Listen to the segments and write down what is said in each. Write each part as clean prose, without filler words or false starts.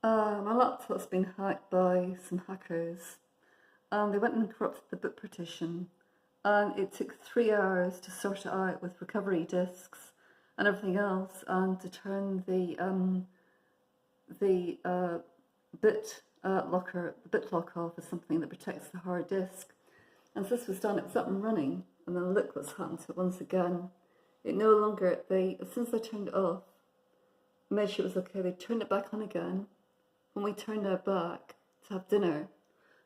My laptop's been hacked by some hackers. They went and corrupted the boot partition, and it took 3 hours to sort it out with recovery disks and everything else, and to turn the bit lock off is something that protects the hard disk. And so this was done, it was up and running, and then look what's happened to it once again. It no longer, as soon as I turned it off, made sure it was okay, they turned it back on again when we turned our back to have dinner.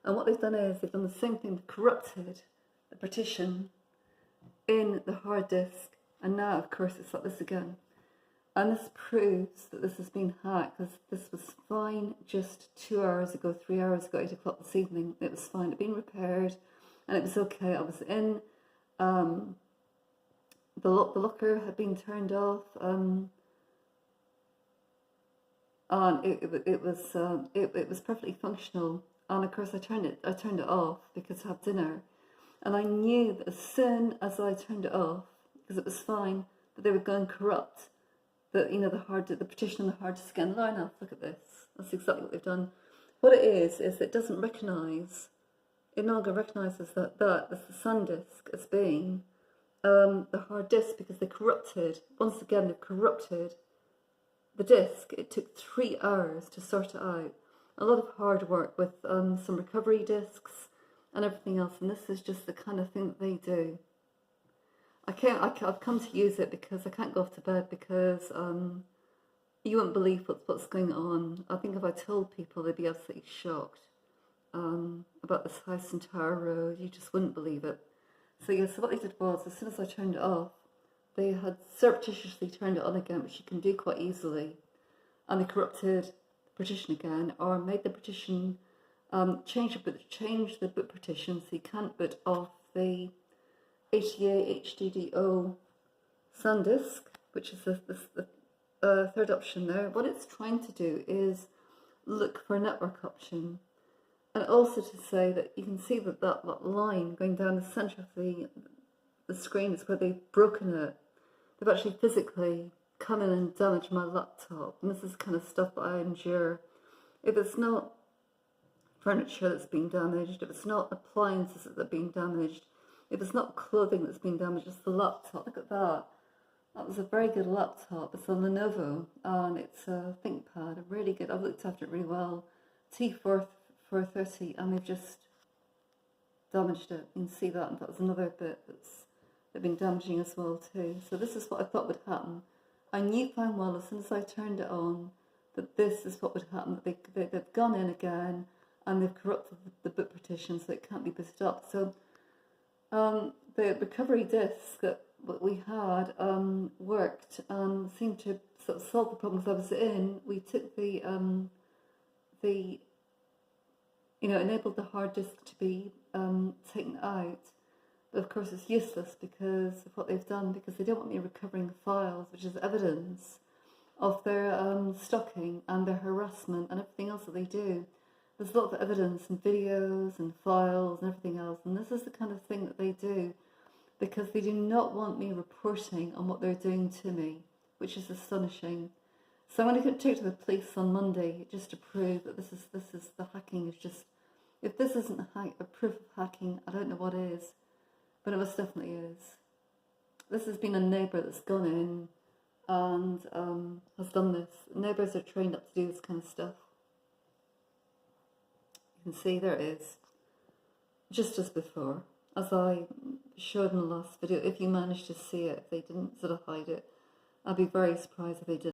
And what they've done is they've done the same thing, they've corrupted the partition in the hard disk, and now of course it's like this again. And this proves that this has been hacked, because this was fine just 2 hours ago, 3 hours ago, 8 o'clock this evening. It was fine, it had been repaired, and it was okay. I was in, the locker had been turned off, and it was perfectly functional. And of course I turned it off because I had dinner, and I knew that as soon as I turned it off, because it was fine, that they were going to corrupt the partition on the hard disk again. Line up, look at this. That's exactly what they've done. What it is it doesn't recognise. It no longer recognises that as the SanDisk as being the hard disk, because they corrupted. Once again, they've corrupted the disk. It took 3 hours to sort it out. A lot of hard work with some recovery disks and everything else, and this is just the kind of thing that they do. I've come to use it because I can't go off to bed, because you wouldn't believe what's going on. I think if I told people, they'd be absolutely shocked about this house in Tower Road. You just wouldn't believe it. So yeah, so what they did was, as soon as I turned it off, they had surreptitiously turned it on again, which you can do quite easily, and they corrupted the partition again, or made the partition, change the boot partition so you can't boot off the ATA HDDO SanDisk, which is the third option there. What it's trying to do is look for a network option, and also to say that you can see that line going down the centre of the screen is where they've broken it. They've actually physically come in and damaged my laptop, and this is the kind of stuff that I endure. If it's not furniture that's been damaged, if it's not appliances that are being damaged, if it's not clothing that's been damaged, it's the laptop. Look at that. That was a very good laptop. It's a Lenovo, and it's a ThinkPad, really good. I've looked after it really well. T430, and they've just damaged it. You can see that, and that was another bit they've been damaging as well too. So this is what I thought would happen. I knew fine well as soon as I turned it on that this is what would happen, that they've gone in again and they've corrupted the boot partition so it can't be booted up. So the recovery disk that we had worked and seemed to sort of solve the problems I was in. We took enabled the hard disk to be taken out. But of course it's useless because of what they've done, because they don't want me recovering files, which is evidence of their stalking and their harassment and everything else that they do. There's a lot of evidence and videos and files and everything else, and this is the kind of thing that they do because they do not want me reporting on what they're doing to me, which is astonishing. So I'm going to take it to the police on Monday just to prove that this is the hacking is just, if this isn't a proof of hacking, I don't know what is. But it most definitely is. This has been a neighbour that's gone in and has done this. Neighbours are trained up to do this kind of stuff. You can see there it is. Just as before. As I showed in the last video, if you managed to see it, if they didn't sort of hide it, I'd be very surprised if they did.